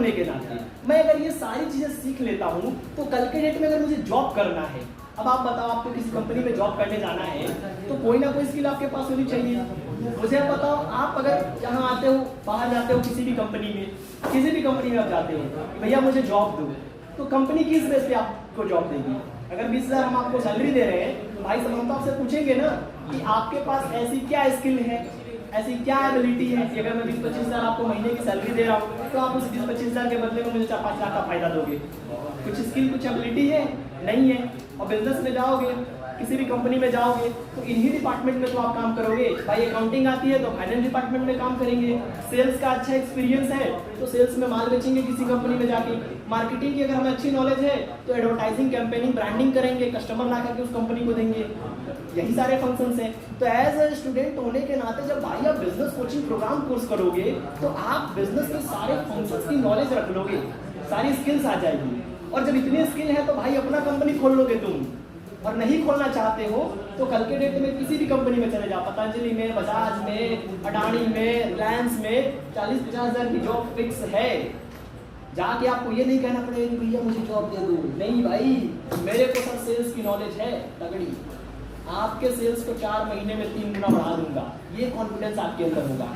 होने के नाते मैं अगर ये सारी चीज़ें सीख लेता हूँ तो कल के डेट में अगर मुझे जॉब करना है, अब आप बताओ आपको किसी कंपनी में जॉब करने जाना है तो कोई ना कोई स्किल आपके पास होनी चाहिए। मुझे आप बताओ, आप अगर यहाँ आते हो, बाहर जाते हो किसी भी कंपनी में, किसी भी कंपनी में आप जाते हो, भैया मुझे जॉब दो, तो कंपनी किस बेस पे आपको जॉब देगी? अगर 20,000 हम आपको सैलरी दे रहे हैं तो भाई साहब हम तो आपसे पूछेंगे ना कि आपके पास ऐसी क्या स्किल है, ऐसी क्या एबिलिटी है कि अगर मैं 20-25 हज़ार आपको महीने की सैलरी दे रहा हूँ तो आप उस 20-25 हज़ार के बदले में मुझे 4-5 लाख का फायदा दोगे। कुछ स्किल, कुछ एबिलिटी है? नहीं है। और बिजनेस में जाओगे, किसी भी कंपनी में जाओगे तो इन्हीं डिपार्टमेंट में तो आप काम करोगे। भाई अकाउंटिंग आती है तो फाइनेंस डिपार्टमेंट में काम करेंगे। सेल्स का अच्छा एक्सपीरियंस है तो सेल्स में माल बेचेंगे किसी कंपनी में जाके। मार्केटिंग की अगर हमें अच्छी नॉलेज है तो एडवर्टाइजिंग, कैंपेनिंग, ब्रांडिंग करेंगे, कस्टमर ला करके उस कंपनी को देंगे। यही सारे फंक्शंस हैं। तो एज ए स्टूडेंट होने के नाते जब भाई आप बिजनेस कोचिंग प्रोग्राम कोर्स करोगे तो आप बिजनेस के सारे फंक्शंस की नॉलेज रख लोगे, सारी स्किल्स आ जाएगी। और जब इतनी स्किल है तो भाई अपना कंपनी खोल लोगे तुम। और नहीं खोलना चाहते हो तो कल के डेट में किसी भी कंपनी में चले जाओ, पतंजलि में, बजाज में, अडानी में, रिलायंस में 40-50 हज़ार की जॉब फिक्स है। जाके आपको ये नहीं कहना पड़ेगा कि भैया मुझे जॉब दे दो। नहीं भाई, मेरे को सर सेल्स की नॉलेज है तगड़ी, आपके सेल्स को 4 महीने में 3 गुना बढ़ा दूंगा, ये कॉन्फिडेंस आपके अंदर होगा।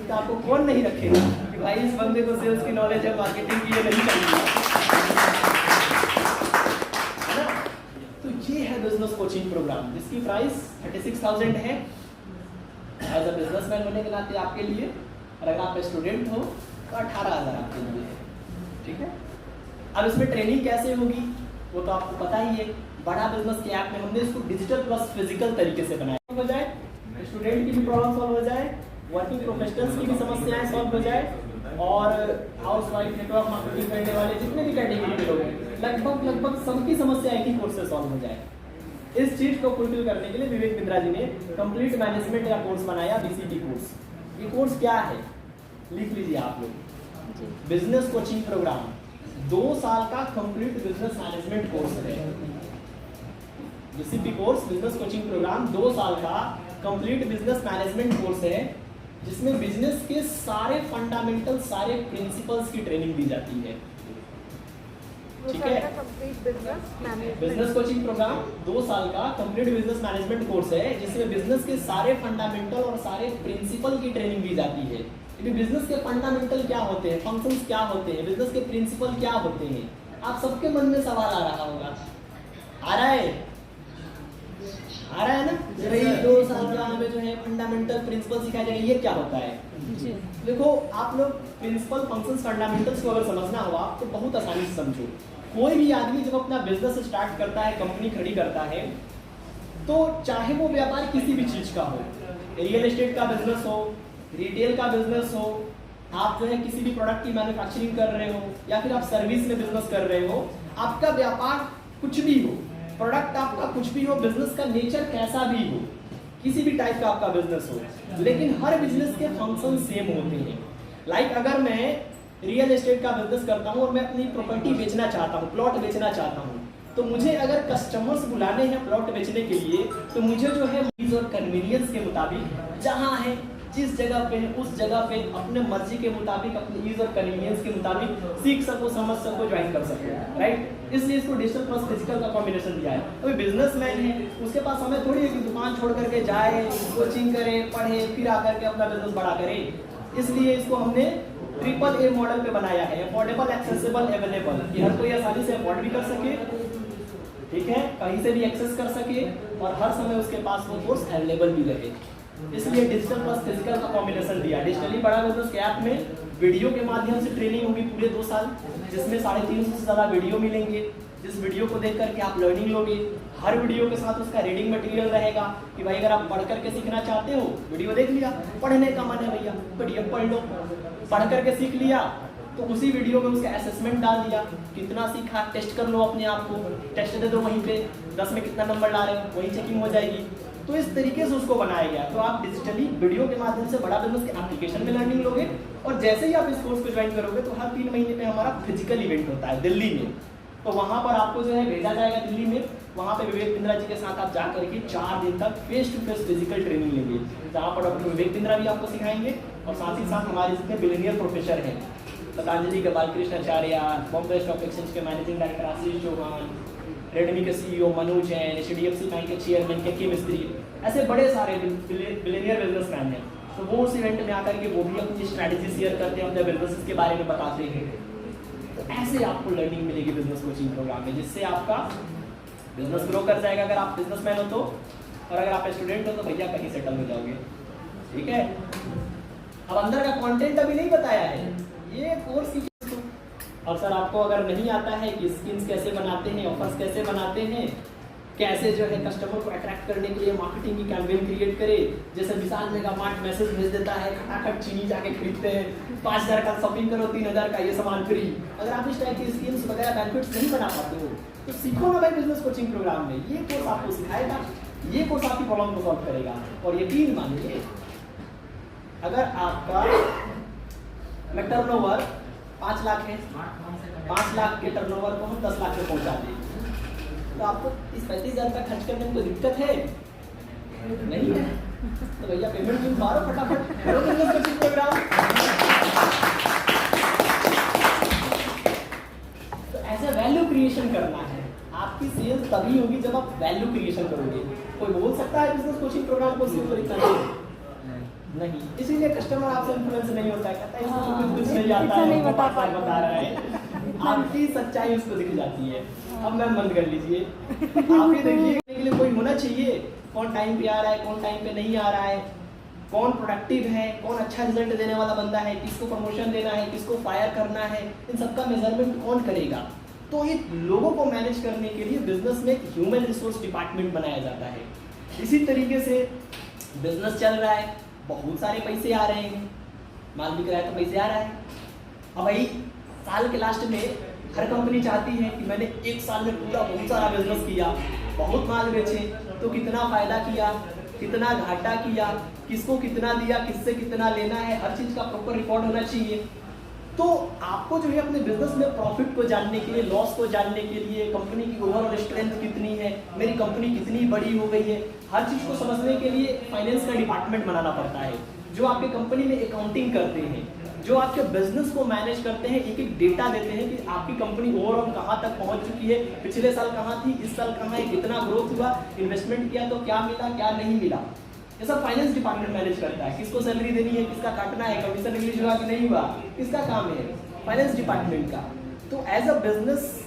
तो आपको कौन नहीं रखेगा कि भाई इस बंदे को सेल्स की नॉलेज है, मार्केटिंग की, ये नहीं चाहिए। ये है बिजनेस कोचिंग प्रोग्राम जिसकी प्राइस 36,000 है एज अ बिजनेसमैन होने के नाते आपके लिए। और अगर आप स्टूडेंट हो तो 18,000 आपके लिए है। ठीक है। अब इसमें ट्रेनिंग कैसे होगी वो तो आपको पता ही है। बड़ा बिजनेस के ऐप में हमने इसको डिजिटल प्लस फिजिकल तरीके से बनाया, हो जाए स्टूडेंट की भी प्रॉब्लम सॉल्व हो जाए, वर्किंग प्रोफेशनल्स की भी समस्याएं सॉल्व हो जाए, और हाउस वाइफ, नेटवर्क मार्केटिंग करने वाले जितने भी कैटेगरी के लोग हैं लगभग सबकी समस्या एक ही कोर्स से सॉल्व हो जाए। इस चीज को फुलफिल करने के लिए विवेक बिंद्रा जी ने कंप्लीट मैनेजमेंट का कोर्स बनाया, बीसीटी कोर्स। ये कोर्स क्या है लिख लीजिए आप लोग, बिजनेस कोचिंग प्रोग्राम 2 साल का कंप्लीट बिजनेस मैनेजमेंट कोर्स है। BCT course business coaching program 2 साल का कंप्लीट बिजनेस मैनेजमेंट कोर्स है जिसमें बिजनेस के सारे फंडामेंटल, सारे प्रिंसिपल्स की ट्रेनिंग दी जाती है। ठीक है। बिजनेस कोचिंग प्रोग्राम 2 साल का कंप्लीट बिजनेस मैनेजमेंट कोर्स है जिसमें बिजनेस के सारे फंडामेंटल और सारे प्रिंसिपल की ट्रेनिंग दी जाती है। बिजनेस के फंडामेंटल क्या होते हैं, फंक्शंस क्या होते हैं, बिजनेस के प्रिंसिपल क्या होते हैं। आप सबके मन में सवाल आ रहा होगा, आ रहा है ना? भाई 2 साल का हमें जो है फंडामेंटल प्रिंसिपल सिखाया जाएगा, ये क्या होता है? देखो आप लोग प्रिंसिपल, फंक्शंस, फंडामेंटल्स को अगर समझना हुआ तो बहुत आसानी से समझो। कोई भी आदमी जब अपना बिजनेस स्टार्ट करता है, कंपनी खड़ी करता है, तो चाहे वो व्यापार किसी भी चीज का हो, रियल एस्टेट का बिजनेस हो, रिटेल का बिजनेस हो, आप जो है किसी भी प्रोडक्ट की मैन्युफैक्चरिंग कर रहे हो, या फिर आप सर्विस में बिजनेस कर रहे हो, आपका व्यापार कुछ भी हो, प्रोडक्ट आपका कुछ भी हो, बिजनेस का नेचर कैसा भी हो, किसी भी टाइप का आपका बिजनेस हो, लेकिन हर बिजनेस के फंक्शन सेम होते हैं। लाइक अगर मैं रियल एस्टेट का बिजनेस करता हूँ और मैं अपनी प्रॉपर्टी बेचना चाहता हूँ, प्लॉट बेचना चाहता हूँ, तो मुझे अगर कस्टमर्स बुलाने हैं प्लॉट बेचने के लिए तो मुझे जो है ईज और कन्वीनियंस के मुताबिक जहाँ है, जिस जगह पे है, उस जगह पे अपने मर्जी के मुताबिक, अपने ईज और कन्वीनियंस के मुताबिक सीख सको, समझ सको, ज्वाइन कर सको। राइट, इसलिए इसको डिजिटल प्लस फिजिकल का कॉम्बिनेशन दिया है। अभी बिजनेसमैन है, उसके पास समय थोड़ी है कि दुकान छोड़ करके जाए, कोचिंग करे, पढ़े, फिर आकर के अपना बिजनेस बड़ा करे। इसलिए इसको हमने AAA मॉडल पे बनाया है, अफोर्डेबल, एक्सेसिबल, अवेलेबल, कि हर कोई आसानी से अफोर्ड भी कर सके, ठीक है, कहीं से भी एक्सेस कर सके, और हर समय उसके पास वो कोर्स अवेलेबल भी रहे। इसलिए डिजिटल प्लस फिजिकल का कॉम्बिनेशन दिया। डिजिटली बड़ा बिजनेस के ऐप में वीडियो के माध्यम से ट्रेनिंग होगी पूरे 2 साल, जिसमें 350 से ज़्यादा वीडियो मिलेंगे, जिस वीडियो को देख करके आप लर्निंग लोगे। हर वीडियो के साथ उसका रीडिंग मटेरियल रहेगा कि भाई अगर आप पढ़ करके सीखना चाहते हो, वीडियो देख लिया, पढ़ने का मन है भैया PDF पढ़ लो, पढ़ करके सीख लिया तो उसी वीडियो में उसका असेसमेंट डाल दिया, कितना सीखा टेस्ट कर लो अपने आप को, टेस्ट दे दो वहीं पे, 10 में कितना नंबर ला रहे हो वही चेकिंग हो जाएगी। तो इस तरीके से उसको बनाया गया। तो आप डिजिटली वीडियो के माध्यम से बड़ा बिजनेस के एप्लीकेशन में लर्निंग लोगे, और जैसे ही आप इस कोर्स को ज्वाइन करोगे तो हर 3 महीने में हमारा फिजिकल इवेंट होता है दिल्ली में, तो वहाँ पर आपको जो है भेजा जाएगा दिल्ली में। वहाँ पे विवेक बिंद्रा जी के साथ आप जा करके 4 दिन तक face to face physical training लेंगे, जहाँ पर डॉक्टर विवेक बिंद्रा भी आपको सिखाएंगे, और साथ ही साथ हमारे जितने बिलियनियर प्रोफेसर हैं पतंजलि के बालकृष्ण आचार्य, बॉम्बे स्टॉक एक्सचेंज के managing director Ashish Chauhan, Redmi के CEO Manoj Jain, HDFC bank के चेयरमैन के मिस्त्री, ऐसे बड़े सारे बिलियनियर बिजनेसमैन हैं। तो वो उस इवेंट में आकर के वो भी अपनी स्ट्रैटेजी शेयर करते हैं, अपने बिजनेस के बारे में बताते हैं। तो ऐसे आपको लर्निंग मिलेगी बिजनेस कोचिंग प्रोग्राम में, जिससे आपका बिजनेस ग्रो कर जाएगा अगर आप बिजनेसमैन हो तो, और अगर आप स्टूडेंट हो तो भैया कहीं सेटल हो जाओगे। ठीक है, अब अंदर का कंटेंट अभी नहीं बताया है, ये कोर्स की। और सर आपको अगर नहीं आता है कि स्किल्स कैसे बनाते हैं, ऑफर्स कैसे बनाते हैं, कैसे जो है कस्टमर को अट्रैक्ट करने के लिए मार्केटिंग की कैंपेन क्रिएट करे, जैसे विशाल मेगा मार्ट मैसेज भेज देता है, खटाखट चीनी जाके खरीदते हैं, 5000 का शॉपिंग करो 3000 का ये सामान फ्री। अगर आप इस टाइप की स्कीम्स वगैरह बेनिफिट्स नहीं बना पाते हो तो सीखो ना भाई बिजनेस कोचिंग प्रोग्राम में, ये कोर्स आपको सिखाएगा, ये कोर्स आपकी प्रॉब्लम को सॉल्व करेगा। और यकीन मानिए अगर आपका टर्नओवर 5 लाख है, 5 लाख के टर्नओवर को हम 10 लाख में पहुंचा दें तो आपको इस 35,000 का खर्च करने में कोई दिक्कत है नहीं है, तो भैया पेमेंट भी मारो फटाफट, करो बिजनेस कोचिंग प्रोग्राम। तो ऐसे वैल्यू क्रिएशन करना है, आपकी सेल्स तभी होगी जब आप वैल्यू क्रिएशन करोगे। कोई बोल सकता है बिजनेस कोचिंग प्रोग्राम को सिर्फ इतना नहीं, इसीलिए कस्टमर आपसे इन्फ्लुएंस नहीं होता है, कहता है इसको कुछ नहीं आता है, बता रहा है, आपकी सच्चाई उसको दिख जाती है। अब मैम बंद कर लीजिए, आप ही देखिए के लिए कोई होना चाहिए, कौन टाइम पे आ रहा है, कौन टाइम पे नहीं आ रहा है, कौन प्रोडक्टिव है, कौन अच्छा रिजल्ट देने वाला बंदा है, किसको प्रमोशन देना है, किसको फायर करना है, इन सबका मेजरमेंट कौन करेगा। तो ये लोगों को मैनेज करने के लिए बिजनेस में एक ह्यूमन रिसोर्स डिपार्टमेंट बनाया जाता है। इसी तरीके से बिजनेस चल रहा है, बहुत सारे पैसे आ रहे हैं, माल बिक रहा है तो पैसे आ रहा है। अब भाई साल के लास्ट में हर कंपनी चाहती है कि मैंने एक साल में पूरा बहुत सारा बिजनेस किया, बहुत माल बेचे, तो कितना फायदा किया, कितना घाटा किया, किसको कितना दिया, किससे कितना लेना है, हर चीज का प्रॉपर रिकॉर्ड होना चाहिए। तो आपको जो है अपने बिजनेस में प्रॉफिट को जानने के लिए, लॉस को जानने के लिए, कंपनी की ओवरऑल स्ट्रेंथ कितनी है, मेरी कंपनी कितनी बड़ी हो गई है, हर चीज को समझने के लिए फाइनेंस का डिपार्टमेंट बनाना पड़ता है, जो आपके कंपनी में अकाउंटिंग करते हैं, जो आपके बिजनेस को मैनेज करते हैं, एक एक डेटा देते हैं कि आपकी कंपनी ओवरऑल कहाँ तक पहुंच चुकी है, पिछले साल कहाँ थी, इस साल कहाँ है, कितना ग्रोथ हुआ, इन्वेस्टमेंट किया तो क्या मिला, क्या नहीं मिला। ये सब फाइनेंस डिपार्टमेंट मैनेज करता है, किसको सैलरी देनी है, किसका काटना है, कमीशन रिलीज हुआ कि नहीं हुआ, किसका काम है, फाइनेंस डिपार्टमेंट का। तो एज अ बिजनेस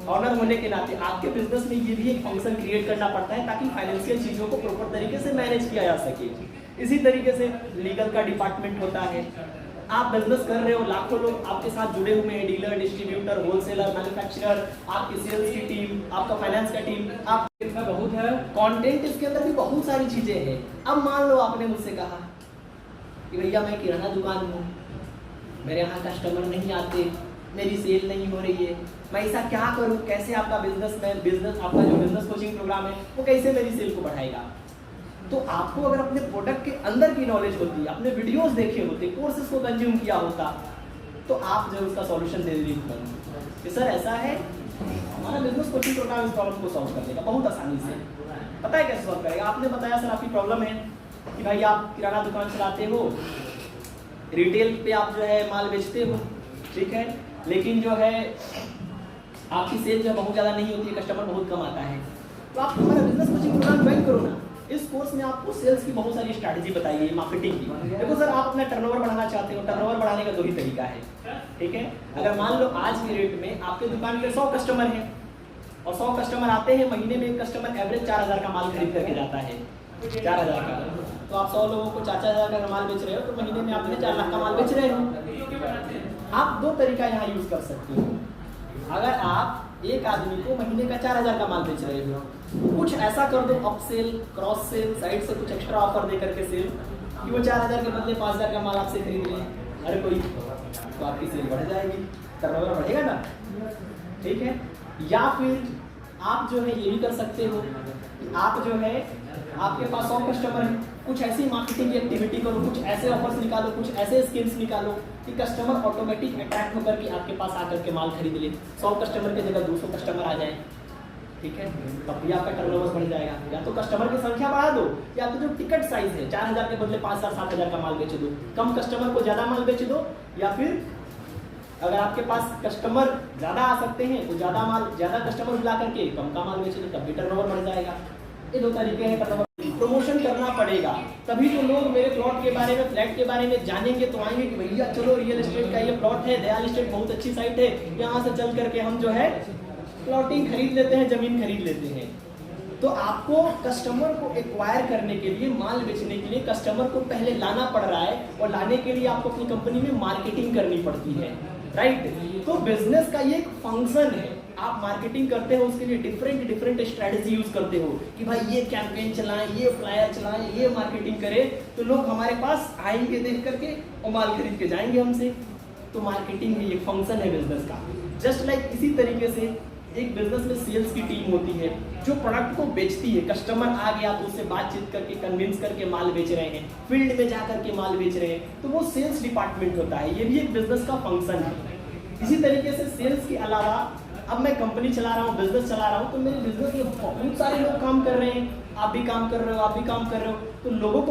ऑनर होने के नाते आपके बिजनेस में ये भी एक फंक्शन क्रिएट करना पड़ता है ताकि फाइनेंशियल चीजों को प्रॉपर तरीके से मैनेज किया जा सके। इसी तरीके से लीगल का डिपार्टमेंट होता है। आप बिजनेस कर रहे हो, लाखों लोग आपके साथ जुड़े हुए हैं, डीलर, डिस्ट्रीब्यूटर, होलसेलर, मैन्युफैक्चरर, आपकी सेल्स की टीम, आपका फाइनेंस का टीम, आप इतना बहुत है कंटेंट, इसके अंदर भी बहुत सारी चीजें हैं। अब मान लो आपने मुझसे कहा कि भैया मैं किराना दुकान हूँ, मेरे यहाँ कस्टमर नहीं आते, मेरी सेल नहीं हो रही है, मैं ऐसा क्या करूँ, कैसे आपका बिजनेस आपका जो बिजनेस कोचिंग प्रोग्राम है वो कैसे मेरी सेल को बढ़ाएगा। तो आपको अगर अपने प्रोडक्ट के अंदर की नॉलेज होती, अपने वीडियोस देखे होते, कोर्सेज को कंज्यूम किया होता, तो आप जो उसका सॉल्यूशन दे देते कि सर ऐसा है, हमारा बिजनेस कोचिंग प्रोग्राम इस प्रॉब्लम को सॉल्व कर देगा बहुत आसानी से। पता है कैसे सॉल्व करेगा? आपने बताया सर आपकी प्रॉब्लम है कि भाई आप किराना दुकान चलाते हो, रिटेल पे आप जो है माल बेचते हो, ठीक है, लेकिन जो है आपकी सेल जो बहुत ज़्यादा नहीं होती है, कस्टमर बहुत कम आता है, तो आप हमारा बिजनेस कोचिंग प्रोग्राम ज्वाइन करो ना। इस कोर्स में आपको सेल्स की बहुत सारी स्ट्रैटेजी बताई है, मार्केटिंग की। देखो सर आप अपना टर्नओवर बढ़ाना चाहते हो, टर्नओवर बढ़ाने का 2 ही तरीका है, ठीक है। अगर मान लो आज के रेट में आपके दुकान पे 100 कस्टमर हैं और 100 कस्टमर आते हैं, महीने में एक कस्टमर एवरेज 4000 का माल खरीद करके जाता है, 4000 का, तो आप 100 लोगों को 4-4 हज़ार का माल बेच रहे हो, तो महीने में आपने 4 लाख का माल बेच रहे हो। आप 2 तरीका यहाँ यूज कर सकते हो। अगर आप एक आदमी को महीने का 4000 का माल बेच रहे हो, कुछ ऐसा कर दो, up sell, cross sell, side से कुछ एक्स्ट्रा ऑफर दे करके सेल, कि वो 4000 के बदले 5000 का माल आपसे खरीद लें, अरे कोई, तो आपकी सेल बढ़ जाएगी, टर्नओवर बढ़ेगा ना, ठीक है। या फिर आप जो है ये भी कर सकते हो कि आप जो है आपके पास 100 कस्टमर हैं, कुछ ऐसी मार्केटिंग की एक्टिविटी करो, कुछ ऐसे ऑफर्स निकालो, कुछ ऐसे स्कीम्स निकालो कि कस्टमर ऑटोमेटिक अट्रैक्ट होकर के आपके पास आकर के माल खरीद ले। 100 कस्टमर की जगह 200 कस्टमर आ जाए, ठीक है, तब भी आपका टर्नओवर बढ़ जाएगा। या तो कस्टमर की संख्या बढ़ा दो, या तो जो टिकट साइज है 4000 के बदले 5000-7000 का माल बेच दो, कम कस्टमर को ज़्यादा माल बेच दो, या फिर अगर आपके पास कस्टमर ज़्यादा आ सकते हैं तो ज़्यादा कस्टमर बुला करके कम का माल बेचे तो तब भी टर्नओवर बढ़ जाएगा। ये दो तरीके हैं टर्नओवर। प्रमोशन करना पड़ेगा, तभी तो लोग मेरे प्लॉट के बारे में, फ्लैट के बारे में जानेंगे तो आएंगे कि भैया चलो रियल एस्टेट का ये प्लॉट है, दयाल एस्टेट बहुत अच्छी साइट है, यहाँ से चल करके हम जो है प्लॉटिंग खरीद लेते हैं, जमीन खरीद लेते हैं। तो आपको कस्टमर को एक्वायर करने के लिए, माल बेचने के लिए कस्टमर को पहले लाना पड़ रहा है, और लाने के लिए आपको अपनी कंपनी में मार्केटिंग करनी पड़ती है, राइट। तो बिजनेस का ये एक फंक्शन है, आप मार्केटिंग करते हो, उसके लिए डिफरेंट स्ट्रेटजी यूज करते हो कि भाई ये कैंपेन चलाएं, ये फ्लायर चलाएं, ये मार्केटिंग करें तो लोग हमारे पास आएंगे देख करके और माल खरीद के जाएंगे हमसे। तो मार्केटिंग है, ये फंक्शन है बिजनेस का। जस्ट लाइक इसी तरीके से एक बिजनेस में सेल्स की टीम होती है जो प्रोडक्ट को बेचती है। कस्टमर आ गया तो उससे बातचीत करके कन्विंस करके माल बेच रहे हैं, फील्ड में जा करके माल बेच रहे हैं, तो वो सेल्स डिपार्टमेंट होता है। ये भी एक बिजनेस का फंक्शन है। इसी तरीके से सेल्स के अलावा अब मैं कंपनी चला रहा हूँ, बिजनेस चला रहा हूँ, तो मेरे बिजनेस में बहुत सारे लोग काम कर रहे हैं, आप भी काम कर रहे हो, आप भी काम कर रहे हो, तो लोगों को